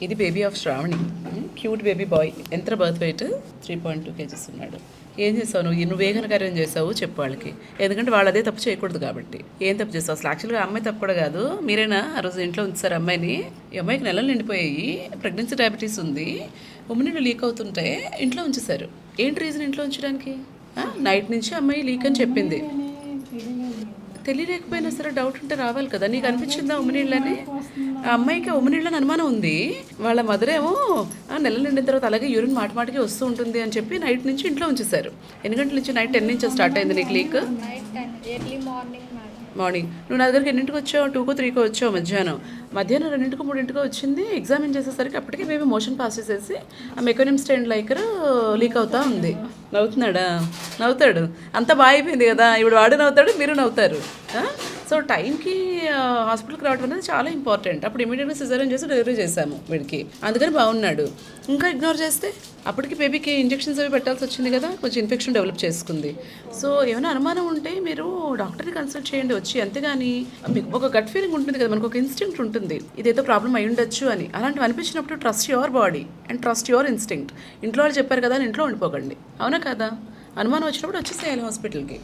ఇది baby of Shravani, cute baby boy. ఎంత birth weight? 3.2 kgs ఉన్నాడు. ఏం చేసావు నువ్వు ఏ ఘనకార్యం చేసావు చెప్పు వాళ్ళకి, ఎందుకంటే వాళ్ళు అదే తప్పు చేయకూడదు కాబట్టి. ఏం తప్పు చేస్తావు అసలు? యాక్చువల్గా అమ్మాయి తప్పు కూడా కాదు, మీరేనా ఆ రోజు ఇంట్లో ఉంచారు అమ్మాయిని. ఈ అమ్మాయికి నెలలు నిండిపోయాయి, ప్రెగ్నెన్సీ డయాబెటీస్ ఉంది, ఉమ్మినీళ్ళు లీక్ అవుతుంటే ఇంట్లో ఉంచేశారు. ఏంటి రీజన్ ఇంట్లో ఉంచడానికి? నైట్ నుంచి అమ్మాయి లీక్ అని చెప్పింది. తెలియలేకపోయినా సరే డౌట్ ఉంటే రావాలి కదా. నీకు అనిపించిందా ఉమ్మినీళ్ళని? ఆ అమ్మాయికి ఉమ్మినీళ్ళని అనుమానం ఉంది. వాళ్ళ మదర్ ఏమో నెల నిండిన తర్వాత అలాగే యూరిన్ మాటికి వస్తూ ఉంటుంది అని చెప్పి నైట్ నుంచి ఇంట్లో ఉంచేశారు. ఎన్ని గంటల నుంచి? నైట్ 10 నుంచి స్టార్ట్ అయింది నీకు లీక్. మార్నింగ్ నువ్వు నా దగ్గరికి ఎన్నింటికి వచ్చావు? 2కో 3కో వచ్చావు. మధ్యాహ్నం 2కో 3కో వచ్చింది. ఎగ్జామిన్ చేసేసరికి అప్పటికే బేబీ మోషన్ పాస్ చేసేసి ఆ మెకోనిమ్ స్టాండ్ లైకర్ లీక్ అవుతా ఉంది. నవ్వుతున్నాడా? నవ్వుతాడు. అంతా బాగా అయిపోయింది కదా, ఇప్పుడు వాడు నవ్వుతాడు, మీరు నవ్వుతారు. సో టైంకి హాస్పిటల్కి రావడం అనేది చాలా ఇంపార్టెంట్. అప్పుడు ఇమీడియట్గా సిజేరియన్ చేసి డెలివరీ చేశాము వీడికి, అందుకని బాగున్నాడు. ఇంకా ఇగ్నోర్ చేస్తే అప్పటికి బేబీకి ఇంజెక్షన్స్ అవి పెట్టాల్సి వచ్చింది కదా, కొంచెం ఇన్ఫెక్షన్ డెవలప్ చేసుకుంది. సో ఏమైనా అనుమానం ఉంటే మీరు డాక్టర్ని కన్సల్ట్ చేయండి వచ్చి. అంతేగాని మీకు ఒక గట్ ఫీలింగ్ ఉంటుంది కదా, మనకు ఒక ఇన్స్టింక్ట్ ఉంటుంది ఇదేదో ప్రాబ్లం అయి ఉండొచ్చు అని. అలాంటివి అనిపించినప్పుడు trust your body and trust your instinct. ఇంట్లో వాళ్ళు చెప్పారు కదా అని ఇంట్లో ఉండిపోకండి, అవునా కదా? అనుమానం వచ్చినప్పుడు వచ్చేసేయాలి హాస్పిటల్కి.